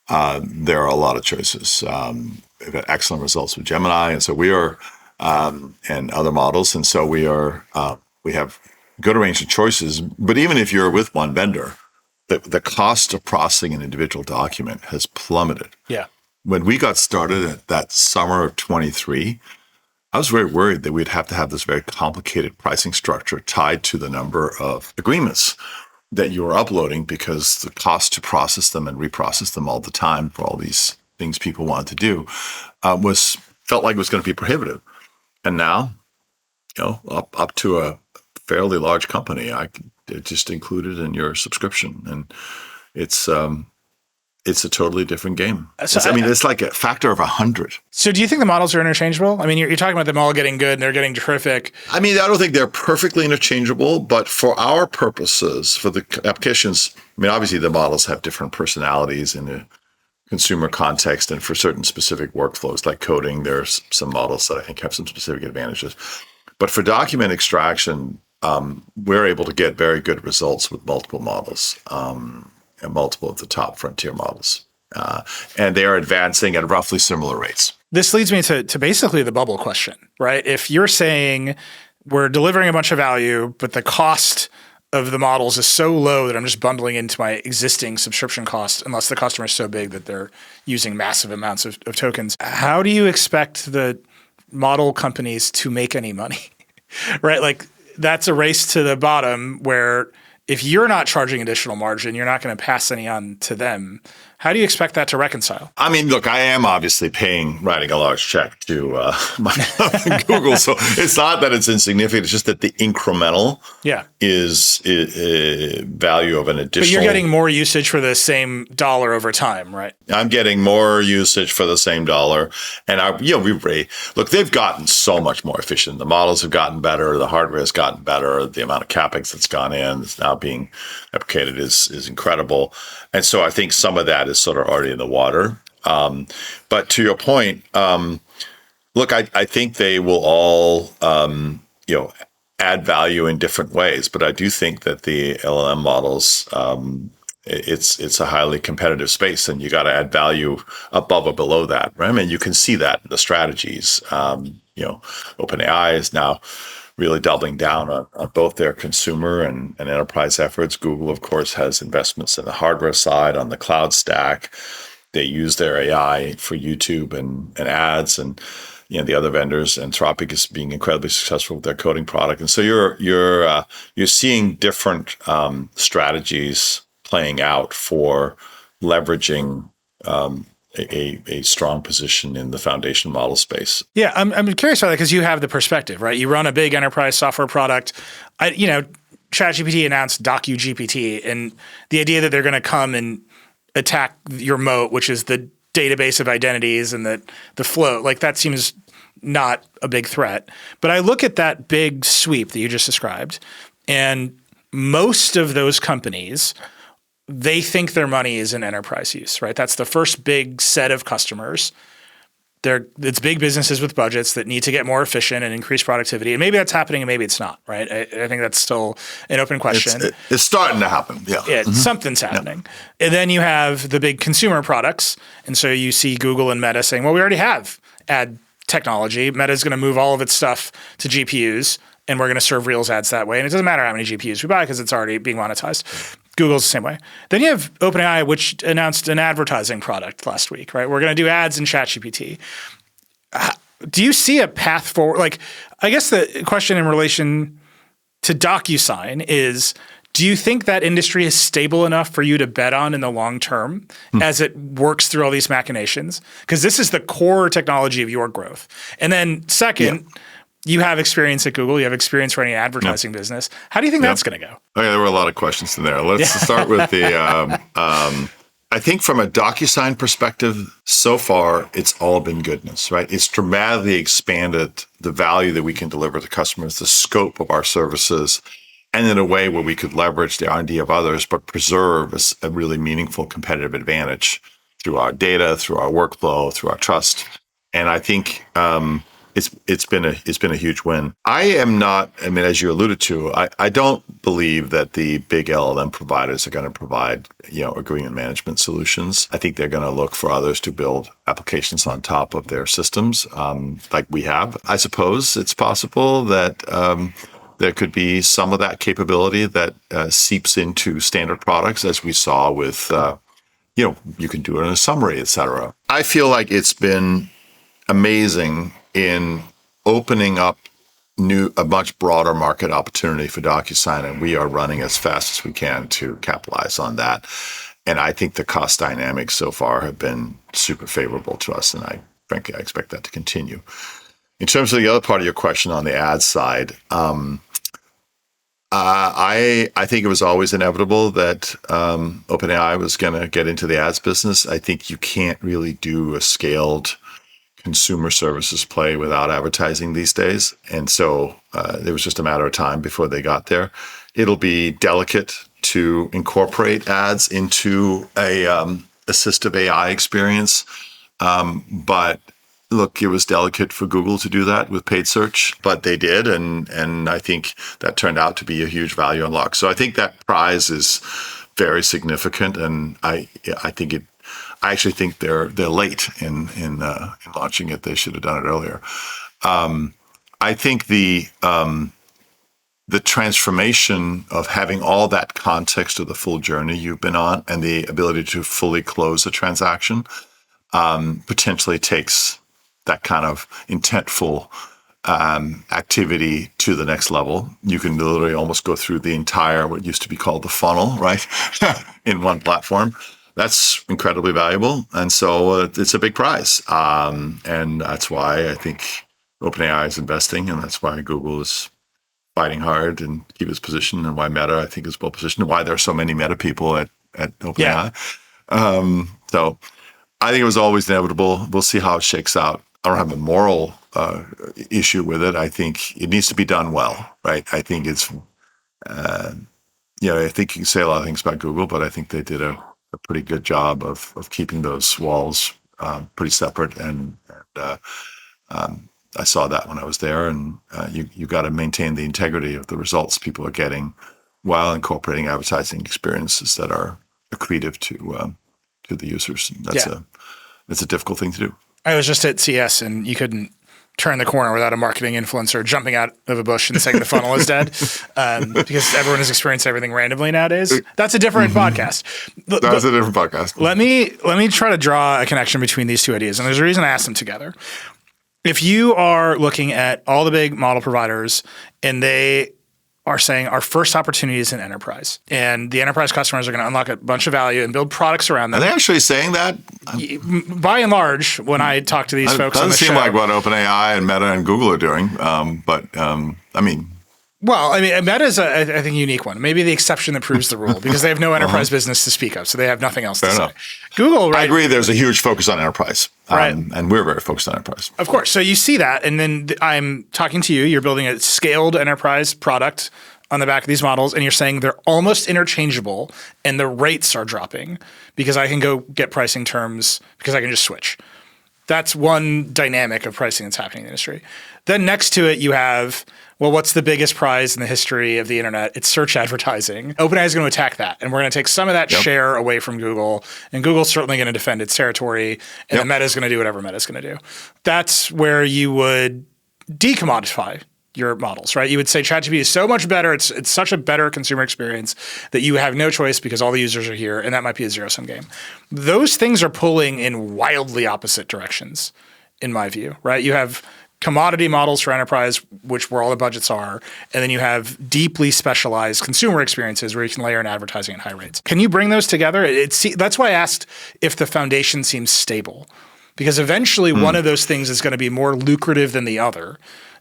there are a lot of choices. We've got excellent results with Gemini, and so we are, and other models. And so we have good range of choices. But even if you're with one vendor, the cost of processing an individual document has plummeted. Yeah. when we got started at that summer of 23, I was very worried that we'd have to have this very complicated pricing structure tied to the number of agreements that you were uploading, because the cost to process them and reprocess them all the time for all these things people wanted to do felt like it was going to be prohibitive. And now, up to a fairly large company, it just included in your subscription, and it's a totally different game. So it's like a factor of 100. So do you think the models are interchangeable? I mean, you're talking about them all getting good and they're getting terrific. I mean, I don't think they're perfectly interchangeable, but for our purposes, for the applications, I mean, obviously the models have different personalities in the consumer context, and for certain specific workflows like coding, there's some models that I think have some specific advantages. But for document extraction, we're able to get very good results with multiple models. And multiple of the top frontier models. And they are advancing at roughly similar rates. This leads me to basically the bubble question, right? If you're saying we're delivering a bunch of value, but the cost of the models is so low that I'm just bundling into my existing subscription cost, unless the customer is so big that they're using massive amounts of tokens, how do you expect the model companies to make any money, right? Like that's a race to the bottom where if you're not charging additional margin, you're not going to pass any on to them. How do you expect that to reconcile? I mean, look, I am obviously writing a large check to Google. So it's not that it's insignificant. It's just that the incremental is value of an additional. But you're getting more usage for the same dollar over time, right? I'm getting more usage for the same dollar. And look, they've gotten so much more efficient. The models have gotten better. The hardware has gotten better. The amount of CapEx that's gone in, that's now being replicated is incredible. And so I think some of that is sort of already in the water. But to your point, look, I think they will all, add value in different ways. But I do think that the LLM models, it's a highly competitive space, and you got to add value above or below that, right? I mean, you can see that in the strategies. OpenAI is now really doubling down on both their consumer and enterprise efforts. Google, of course, has investments in the hardware side, on the cloud stack. They use their AI for YouTube and ads, and the other vendors. Anthropic is being incredibly successful with their coding product, and so you're seeing different strategies playing out for leveraging a strong position in the foundation model space. Yeah, I'm curious about that because you have the perspective, right? You run a big enterprise software product. ChatGPT announced DocuGPT, and the idea that they're going to come and attack your moat, which is the database of identities and the flow, like that seems not a big threat. But I look at that big sweep that you just described, and most of those companies, they think their money is in enterprise use, right? That's the first big set of customers. It's big businesses with budgets that need to get more efficient and increase productivity. And maybe that's happening and maybe it's not, right? I think that's still an open question. It's starting to happen, yeah. Something's happening. And then you have the big consumer products. And so you see Google and Meta saying, well, we already have ad technology. Meta's going to move all of its stuff to GPUs, and we're going to serve Reels ads that way. And it doesn't matter how many GPUs we buy because it's already being monetized. Google's the same way. Then you have OpenAI, which announced an advertising product last week, right? We're going to do ads in ChatGPT. Do you see a path forward? Like, I guess the question in relation to DocuSign is, do you think that industry is stable enough for you to bet on in the long term as it works through all these machinations? Because this is the core technology of your growth. And then second, you have experience at Google. You have experience running an advertising business. How do you think that's going to go? Okay, there were a lot of questions in there. Let's start with the I think from a DocuSign perspective, so far, it's all been goodness, right? It's dramatically expanded the value that we can deliver to customers, the scope of our services, and in a way where we could leverage the R&D of others, but preserve a really meaningful competitive advantage through our data, through our workflow, through our trust. And I think it's been a huge win. I am not, I mean, as you alluded to, I don't believe that the big LLM providers are going to provide, agreement management solutions. I think they're going to look for others to build applications on top of their systems, like we have. I suppose it's possible that there could be some of that capability that seeps into standard products, as we saw with you can do it in a summary, et cetera. I feel like it's been amazing in opening up a much broader market opportunity for DocuSign, and we are running as fast as we can to capitalize on that. And I think the cost dynamics so far have been super favorable to us, and frankly, I expect that to continue. In terms of the other part of your question on the ad side, I think it was always inevitable that OpenAI was going to get into the ads business. I think you can't really do a scaled consumer services play without advertising these days. And so it was just a matter of time before they got there. It'll be delicate to incorporate ads into a assistive AI experience. But look, it was delicate for Google to do that with paid search, but they did. And I think that turned out to be a huge value unlock. So I think that prize is very significant. And I actually think they're late in launching it. They should have done it earlier. I think the transformation of having all that context of the full journey you've been on and the ability to fully close a transaction potentially takes that kind of intentful activity to the next level. You can literally almost go through the entire what used to be called the funnel, right, in one platform. That's incredibly valuable. And so it's a big prize. And that's why I think OpenAI is investing, and that's why Google is fighting hard and keep its position, and why Meta, I think, is well positioned, and why there are so many Meta people at OpenAI. Yeah. So I think it was always inevitable. We'll see how it shakes out. I don't have a moral issue with it. I think it needs to be done well, right? I think it's, I think you can say a lot of things about Google, but I think they did a pretty good job of keeping those walls pretty separate. And I saw that when I was there. And you got to maintain the integrity of the results people are getting while incorporating advertising experiences that are accretive to the users. And that's a difficult thing to do. I was just at CS, and you couldn't turn the corner without a marketing influencer jumping out of a bush and saying the funnel is dead, because everyone has experienced everything randomly nowadays. That's a different podcast. That's a different podcast. Let me try to draw a connection between these two ideas, and there's a reason I asked them together. If you are looking at all the big model providers and they are saying our first opportunity is in enterprise, and the enterprise customers are going to unlock a bunch of value and build products around them. Are they actually saying that? By and large, when I talk to these folks on the show. It doesn't seem like what OpenAI and Meta and Google are doing, Meta is I think, a unique one. Maybe the exception that proves the rule, because they have no enterprise business to speak of, so they have nothing else to say. Google, right? I agree. There's a huge focus on enterprise, right? And we're very focused on enterprise. Of course. So you see that, and then I'm talking to you. You're building a scaled enterprise product on the back of these models, and you're saying they're almost interchangeable, and the rates are dropping because I can go get pricing terms because I can just switch. That's one dynamic of pricing that's happening in the industry. Then next to it, you have, well, what's the biggest prize in the history of the internet? It's search advertising. OpenAI is going to attack that, and we're going to take some of that share away from Google, and Google's certainly going to defend its territory, and then Meta is going to do whatever Meta is going to do. That's where you would decommodify your models, right? You would say ChatGPT is so much better. It's such a better consumer experience that you have no choice because all the users are here, and that might be a zero-sum game. Those things are pulling in wildly opposite directions, in my view, right? You have commodity models for enterprise, which where all the budgets are, and then you have deeply specialized consumer experiences where you can layer in advertising at high rates. Can you bring those together? That's why I asked if the foundation seems stable, because eventually one of those things is going to be more lucrative than the other.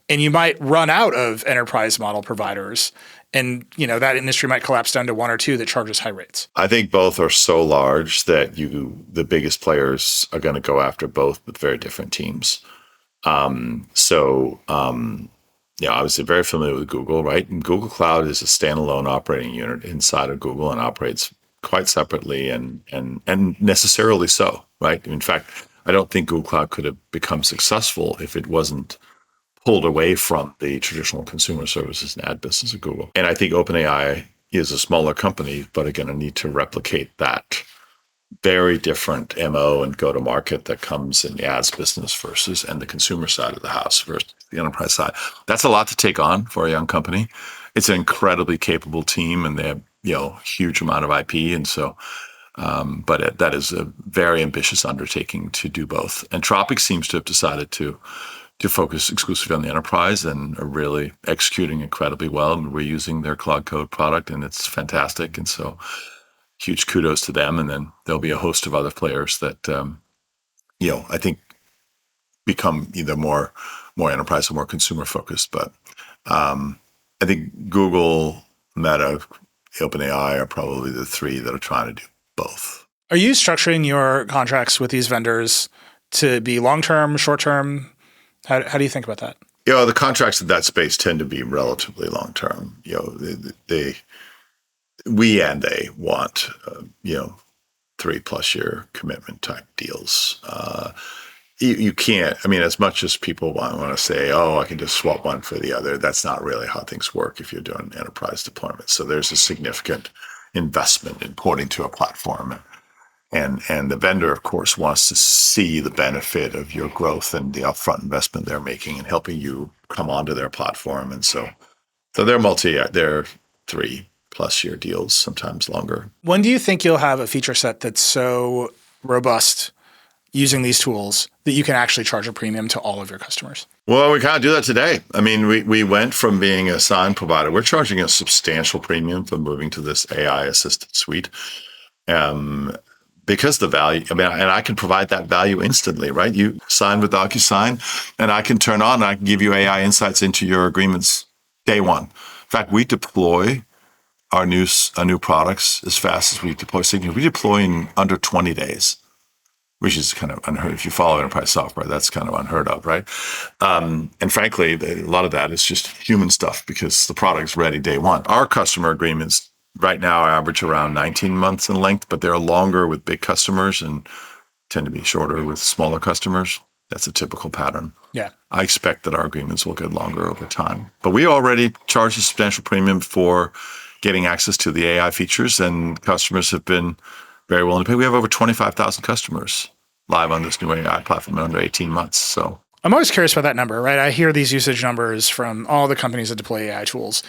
And you might run out of enterprise model providers, and that industry might collapse down to one or two that charges high rates. I think both are so large that the biggest players are going to go after both with very different teams. Obviously very familiar with Google, right? And Google Cloud is a standalone operating unit inside of Google and operates quite separately and necessarily so, right? In fact, I don't think Google Cloud could have become successful if it wasn't pulled away from the traditional consumer services and ad business of Google. And I think OpenAI is a smaller company, but are going to need to replicate that very different MO and go-to-market that comes in the ads business versus and the consumer side of the house versus the enterprise side. That's a lot to take on for a young company. It's an incredibly capable team, and they have huge amount of IP. And so But that is a very ambitious undertaking to do both. Anthropic seems to have decided to focus exclusively on the enterprise and are really executing incredibly well. And we're using their Cloud Code product, and it's fantastic. And so huge kudos to them. And then there'll be a host of other players that, I think become either more enterprise or more consumer focused. But I think Google, Meta, OpenAI are probably the three that are trying to do both. Are you structuring your contracts with these vendors to be long-term, short-term? How do you think about that? The contracts in that space tend to be relatively long-term. We want, 3+ year commitment type deals. You can't, as much as people want to say, I can just swap one for the other, that's not really how things work if you're doing enterprise deployment. So there's a significant investment in porting to a platform. And the vendor, of course, wants to see the benefit of your growth and the upfront investment they're making and helping you come onto their platform. And so they're they're 3+ year deals, sometimes longer. When do you think you'll have a feature set that's so robust using these tools that you can actually charge a premium to all of your customers? Well, we kind of do that today. We went from being a sign provider. We're charging a substantial premium for moving to this AI assisted suite. Because the value, and I can provide that value instantly, right? You sign with DocuSign, and I can turn on, and I can give you AI insights into your agreements day one. In fact, we deploy our new products as fast as we deploy signatures. We deploy in under 20 days, which is kind of unheard. If you follow enterprise software, that's kind of unheard of, right? And frankly, a lot of that is just human stuff because the product's ready day one. Our customer agreements right now average around 19 months in length, but they're longer with big customers and tend to be shorter with smaller customers. That's a typical pattern. Yeah. I expect that our agreements will get longer over time. But we already charge a substantial premium for getting access to the AI features, and customers have been very willing to pay. We have over 25,000 customers live on this new AI platform in under 18 months. So I'm always curious about that number, right? I hear these usage numbers from all the companies that deploy AI tools.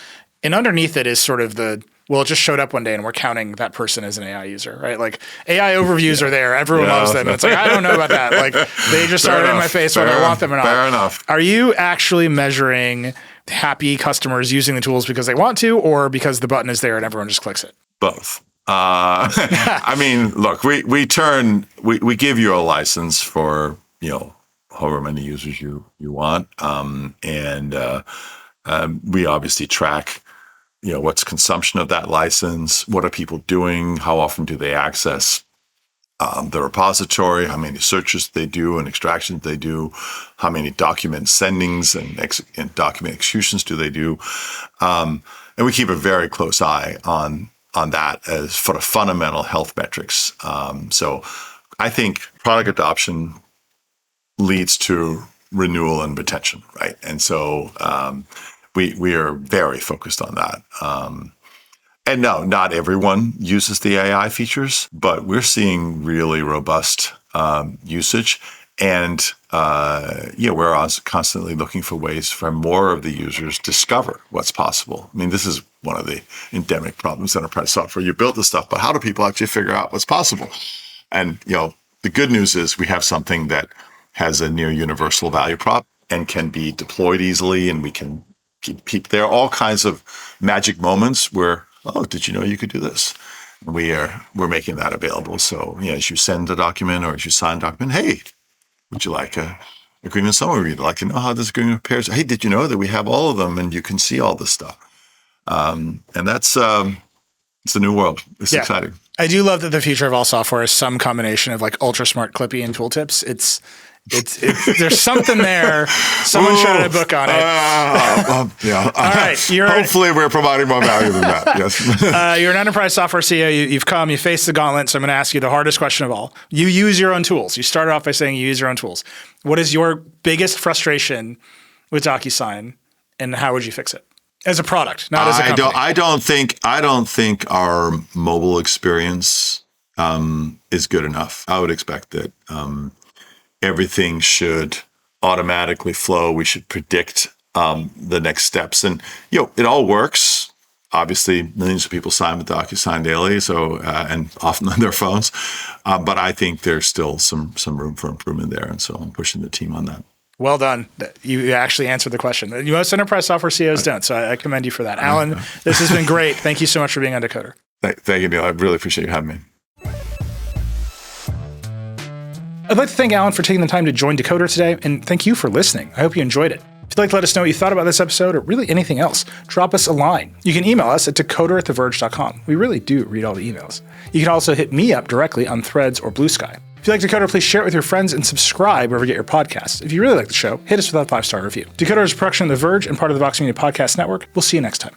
And underneath it is sort of it just showed up one day and we're counting that person as an AI user, right? Like AI overviews are there. Everyone loves them. It's like, I don't know about that. Like they just are in my face whether I want them or not. Fair enough. Are you actually measuring happy customers using the tools because they want to, or because the button is there and everyone just clicks it? Both. Look, we give you a license for, however many users you want. We obviously track, what's consumption of that license, what are people doing, how often do they access the repository, how many searches they do and extractions they do, how many document sendings and document executions do they do. And we keep a very close eye on that as for the fundamental health metrics. So I think product adoption leads to renewal and retention, right? And so we are very focused on that. And no, not everyone uses the AI features, but we're seeing really robust usage. And we're also constantly looking for ways for more of the users discover what's possible. This is one of the endemic problems in enterprise software. You build the stuff, but how do people actually figure out what's possible? And the good news is we have something that has a near universal value prop and can be deployed easily, and we can keep there are all kinds of magic moments where, did you know you could do this? We're making that available. So as you send a document or as you sign a document, hey, would you like a agreement summary? You'd like to know how this agreement compares. Hey, did you know that we have all of them and you can see all this stuff? And that's it's a new world. It's exciting. I do love that the future of all software is some combination of like ultra smart Clippy and tooltips. It's there's something there. Someone should write a book on it. Yeah. All right. Hopefully we're providing more value than that. Yes. You're an enterprise software CEO. You faced the gauntlet. So I'm going to ask you the hardest question of all. You use your own tools. You started off by saying you use your own tools. What is your biggest frustration with DocuSign, and how would you fix it as a product, not as a company? I don't think our mobile experience is good enough. I would expect that everything should automatically flow. We should predict the next steps. And, it all works Obviously, millions of people sign with DocuSign daily, so and often on their phones. But I think there's still some room for improvement there, and so I'm pushing the team on that. Well done. You actually answered the question. Most enterprise software CEOs don't, so I commend you for that. Allan, this has been great. Thank you so much for being on Decoder. Thank you, Neil. I really appreciate you having me. I'd like to thank Allan for taking the time to join Decoder today, and thank you for listening. I hope you enjoyed it. If you'd like to let us know what you thought about this episode or really anything else, drop us a line. You can email us at decoder@theverge.com. We really do read all the emails. You can also hit me up directly on Threads or Blue Sky. If you like Decoder, please share it with your friends and subscribe wherever you get your podcasts. If you really like the show, hit us with a 5-star review. Decoder is a production of The Verge and part of the Vox Media Podcast Network. We'll see you next time.